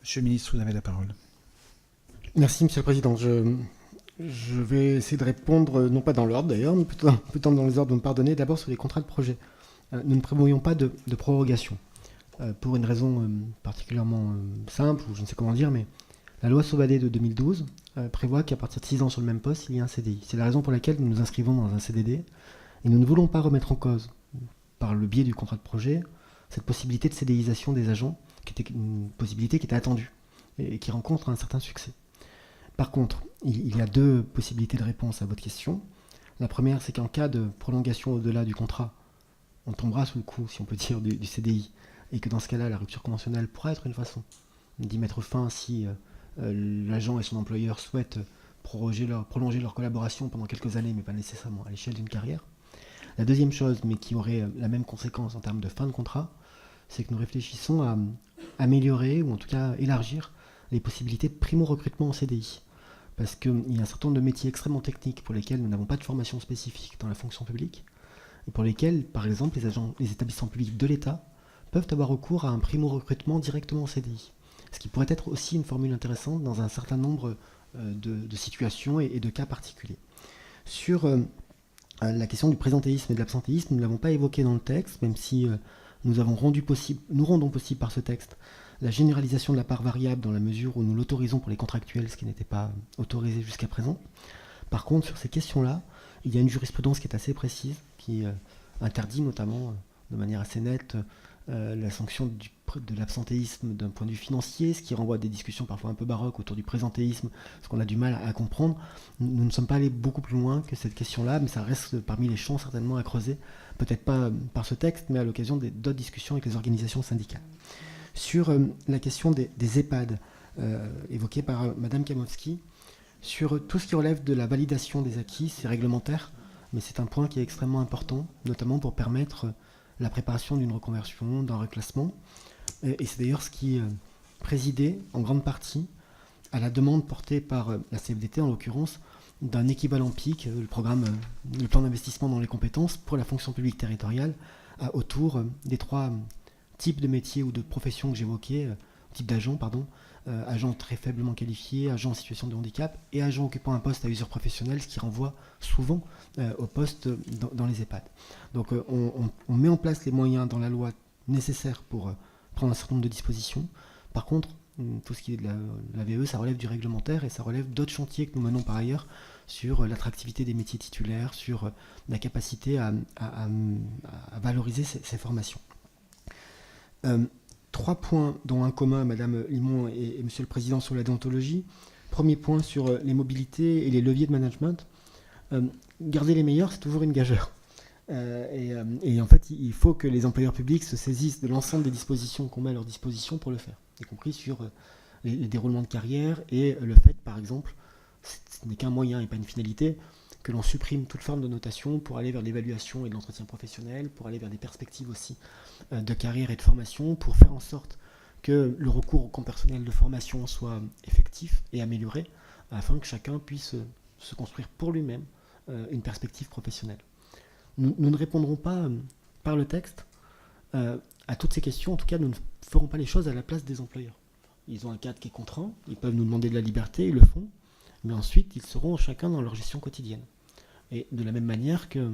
Monsieur le ministre, vous avez la parole. Merci, Monsieur le Président. Je vais essayer de répondre, non pas dans l'ordre d'ailleurs, mais plutôt dans les ordres, vous me pardonnez, d'abord sur les contrats de projet. Nous ne prévoyons pas de prorogation, pour une raison particulièrement simple, ou je ne sais comment dire, mais la loi Sauvadet de 2012 prévoit qu'à partir de 6 ans sur le même poste, il y a un CDI. C'est la raison pour laquelle nous nous inscrivons dans un CDD, et nous ne voulons pas remettre en cause, par le biais du contrat de projet, cette possibilité de CDIsation des agents, qui était une possibilité qui était attendue, et qui rencontre un certain succès. Par contre, il y a deux possibilités de réponse à votre question. La première, c'est qu'en cas de prolongation au-delà du contrat, on tombera sous le coup, si on peut dire, du CDI, et que dans ce cas-là, la rupture conventionnelle pourra être une façon d'y mettre fin si l'agent et son employeur souhaitent prolonger leur collaboration pendant quelques années, mais pas nécessairement à l'échelle d'une carrière. La deuxième chose, mais qui aurait la même conséquence en termes de fin de contrat, c'est que nous réfléchissons à améliorer, ou en tout cas élargir, les possibilités de primo-recrutement en CDI. Parce qu'il y a un certain nombre de métiers extrêmement techniques pour lesquels nous n'avons pas de formation spécifique dans la fonction publique, et pour lesquels, par exemple, les établissements publics de l'État peuvent avoir recours à un primo-recrutement directement en CDI. Ce qui pourrait être aussi une formule intéressante dans un certain nombre de situations et de cas particuliers. Sur la question du présentéisme et de l'absentéisme, nous ne l'avons pas évoqué dans le texte, même si nous rendons possible par ce texte la généralisation de la part variable dans la mesure où nous l'autorisons pour les contractuels, ce qui n'était pas autorisé jusqu'à présent. Par contre, sur ces questions-là, il y a une jurisprudence qui est assez précise, qui interdit notamment, de manière assez nette, la sanction de l'absentéisme d'un point de vue financier, ce qui renvoie à des discussions parfois un peu baroques autour du présentéisme, ce qu'on a du mal à comprendre. Nous ne sommes pas allés beaucoup plus loin que cette question-là, mais ça reste parmi les champs certainement à creuser, peut-être pas par ce texte, mais à l'occasion d'autres discussions avec les organisations syndicales. Sur la question des EHPAD, évoquée par Mme Kamowski, sur tout ce qui relève de la validation des acquis, c'est réglementaire, mais c'est un point qui est extrêmement important, notamment pour permettre la préparation d'une reconversion, d'un reclassement. Et c'est d'ailleurs ce qui présidait en grande partie à la demande portée par la CFDT, en l'occurrence, d'un équivalent PIC, le plan d'investissement dans les compétences pour la fonction publique territoriale, autour des trois types de métiers ou de professions que j'évoquais, type d'agents, agents très faiblement qualifiés, agents en situation de handicap et agents occupant un poste à usure professionnelle, ce qui renvoie souvent au poste dans les EHPAD. Donc on met en place les moyens dans la loi nécessaires pour prendre un certain nombre de dispositions. Par contre, tout ce qui est de la VE, ça relève du réglementaire et ça relève d'autres chantiers que nous menons par ailleurs sur l'attractivité des métiers titulaires, sur la capacité à valoriser ces formations. 3 points, dont un commun à Mme Limon et Monsieur le Président sur la déontologie. Premier point sur les mobilités et les leviers de management. Garder les meilleurs, c'est toujours une gageure. Et en fait, il faut que les employeurs publics se saisissent de l'ensemble des dispositions qu'on met à leur disposition pour le faire, y compris sur les déroulements de carrière et le fait, par exemple, ce n'est qu'un moyen et pas une finalité, que l'on supprime toute forme de notation pour aller vers l'évaluation et de l'entretien professionnel, pour aller vers des perspectives aussi de carrière et de formation, pour faire en sorte que le recours au compte personnel de formation soit effectif et amélioré, afin que chacun puisse se construire pour lui-même une perspective professionnelle. Nous ne répondrons pas par le texte à toutes ces questions. En tout cas, nous ne ferons pas les choses à la place des employeurs. Ils ont un cadre qui est contraint, ils peuvent nous demander de la liberté, ils le font, mais ensuite, ils seront chacun dans leur gestion quotidienne. Et de la même manière que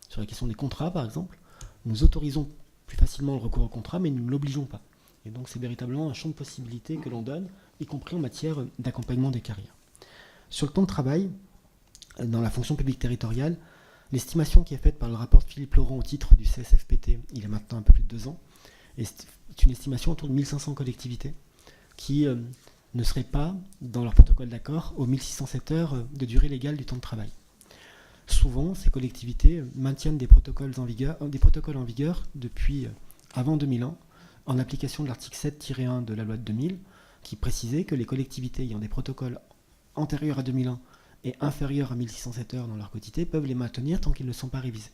sur la question des contrats, par exemple, nous autorisons plus facilement le recours au contrat, mais nous ne l'obligeons pas. Et donc, c'est véritablement un champ de possibilités que l'on donne, y compris en matière d'accompagnement des carrières. Sur le temps de travail, dans la fonction publique territoriale, l'estimation qui est faite par le rapport de Philippe Laurent au titre du CSFPT, il y a maintenant un peu plus de 2 ans, est une estimation autour de 1500 collectivités qui ne seraient pas, dans leur protocole d'accord, aux 1607 heures de durée légale du temps de travail. Souvent, ces collectivités maintiennent des protocoles en vigueur depuis avant 2001, en application de l'article 7-1 de la loi de 2000, qui précisait que les collectivités ayant des protocoles antérieurs à 2001 et inférieurs à 1607 heures dans leur quotité peuvent les maintenir tant qu'ils ne sont pas révisés.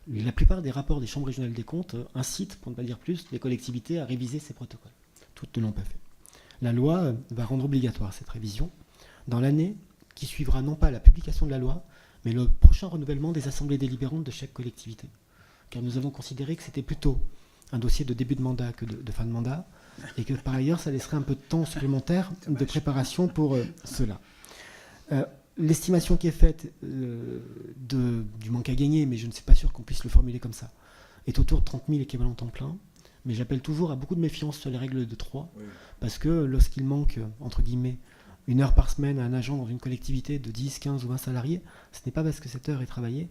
La plupart des rapports des chambres régionales des comptes incitent, pour ne pas dire plus, les collectivités à réviser ces protocoles. Toutes ne l'ont pas fait. La loi va rendre obligatoire cette révision dans l'année qui suivra non pas la publication de la loi, mais le prochain renouvellement des assemblées délibérantes de chaque collectivité. Car nous avons considéré que c'était plutôt un dossier de début de mandat que de fin de mandat, et que par ailleurs, ça laisserait un peu de temps supplémentaire de préparation pour cela. L'estimation qui est faite du manque à gagner, mais je ne suis pas sûr qu'on puisse le formuler comme ça, est autour de 30 000 équivalents temps plein. Mais j'appelle toujours à beaucoup de méfiance sur les règles de 3, parce que lorsqu'il manque, entre guillemets, 1 heure par semaine à un agent dans une collectivité de 10, 15 ou 20 salariés, ce n'est pas parce que cette heure est travaillée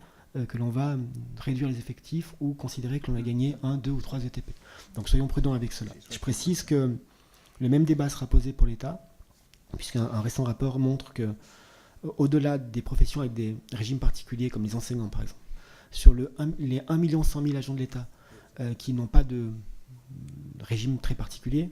que l'on va réduire les effectifs ou considérer que l'on a gagné 1, 2 ou 3 ETP. Donc soyons prudents avec cela. Je précise que le même débat sera posé pour l'État, puisqu'un récent rapport montre que, au-delà des professions avec des régimes particuliers, comme les enseignants par exemple, sur les 1 100 000 agents de l'État qui n'ont pas de régime très particulier,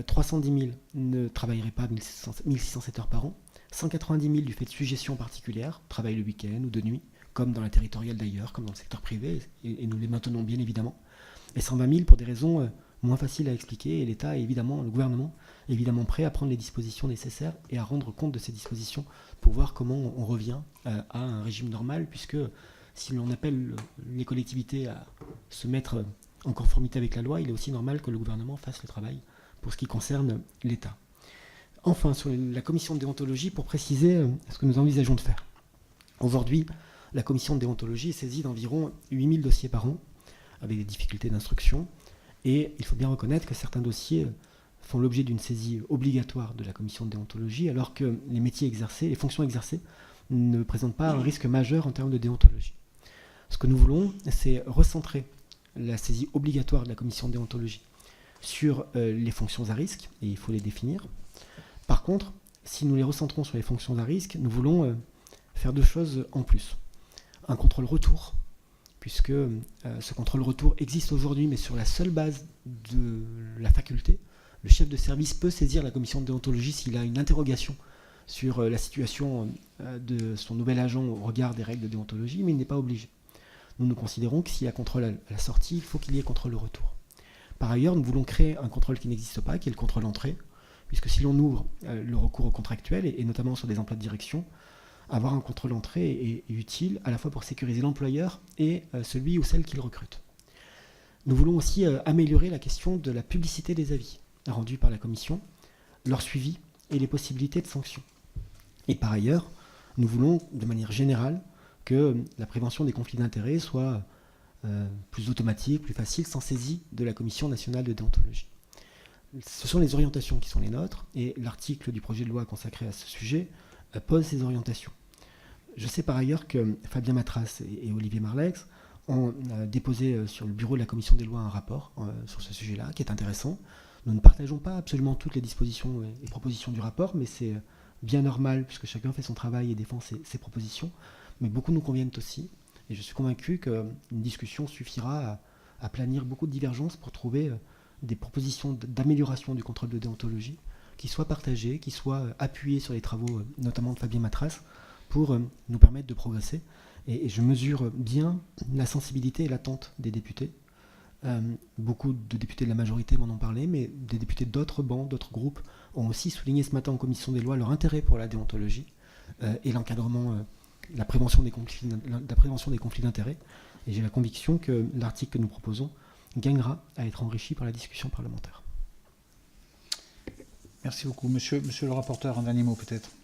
310 000 ne travailleraient pas 1607 heures par an, 190 000 du fait de suggestions particulières, travaillent le week-end ou de nuit, comme dans la territoriale d'ailleurs, comme dans le secteur privé, et nous les maintenons bien évidemment, et 120 000 pour des raisons moins faciles à expliquer, et l'État, le gouvernement, est évidemment prêt à prendre les dispositions nécessaires et à rendre compte de ces dispositions pour voir comment on revient à un régime normal, puisque si l'on appelle les collectivités à se mettre en conformité avec la loi, il est aussi normal que le gouvernement fasse le travail pour ce qui concerne l'État. Enfin, sur la commission de déontologie, pour préciser ce que nous envisageons de faire. Aujourd'hui, la commission de déontologie est saisie d'environ 8000 dossiers par an, avec des difficultés d'instruction, et il faut bien reconnaître que certains dossiers font l'objet d'une saisie obligatoire de la commission de déontologie, alors que les métiers exercés, les fonctions exercées, ne présentent pas un risque majeur en termes de déontologie. Ce que nous voulons, c'est recentrer la saisie obligatoire de la commission de déontologie sur les fonctions à risque, et il faut les définir. Par contre, si nous les recentrons sur les fonctions à risque, nous voulons faire 2 choses en plus. Un contrôle retour, puisque ce contrôle retour existe aujourd'hui, mais sur la seule base de la faculté. Le chef de service peut saisir la commission de déontologie s'il a une interrogation sur la situation de son nouvel agent au regard des règles de déontologie, mais il n'est pas obligé. Nous considérons que s'il y a contrôle à la sortie, il faut qu'il y ait contrôle au retour. Par ailleurs, nous voulons créer un contrôle qui n'existe pas, qui est le contrôle entrée, puisque si l'on ouvre le recours au contractuel, et notamment sur des emplois de direction, avoir un contrôle entrée est utile à la fois pour sécuriser l'employeur et celui ou celle qui le recrute. Nous voulons aussi améliorer la question de la publicité des avis rendus par la commission, leur suivi et les possibilités de sanctions. Et par ailleurs, nous voulons, de manière générale, que la prévention des conflits d'intérêts soit plus automatique, plus facile, sans saisie de la Commission nationale de déontologie. Ce sont les orientations qui sont les nôtres, et l'article du projet de loi consacré à ce sujet pose ces orientations. Je sais par ailleurs que Fabien Matras et Olivier Marlex ont déposé sur le bureau de la Commission des lois un rapport sur ce sujet-là, qui est intéressant. Nous ne partageons pas absolument toutes les dispositions et propositions du rapport, mais c'est bien normal, puisque chacun fait son travail et défend ses propositions. Mais beaucoup nous conviennent aussi, et je suis convaincu qu'une discussion suffira à planir beaucoup de divergences pour trouver des propositions d'amélioration du contrôle de déontologie qui soient partagées, qui soient appuyées sur les travaux notamment de Fabien Matras pour nous permettre de progresser. Et je mesure bien la sensibilité et l'attente des députés. Beaucoup de députés de la majorité m'en ont parlé, mais des députés d'autres bancs, d'autres groupes ont aussi souligné ce matin en commission des lois leur intérêt pour la déontologie et l'encadrement, la prévention des conflits d'intérêts. Et j'ai la conviction que l'article que nous proposons gagnera à être enrichi par la discussion parlementaire. Merci beaucoup. Monsieur le rapporteur, un dernier mot peut-être.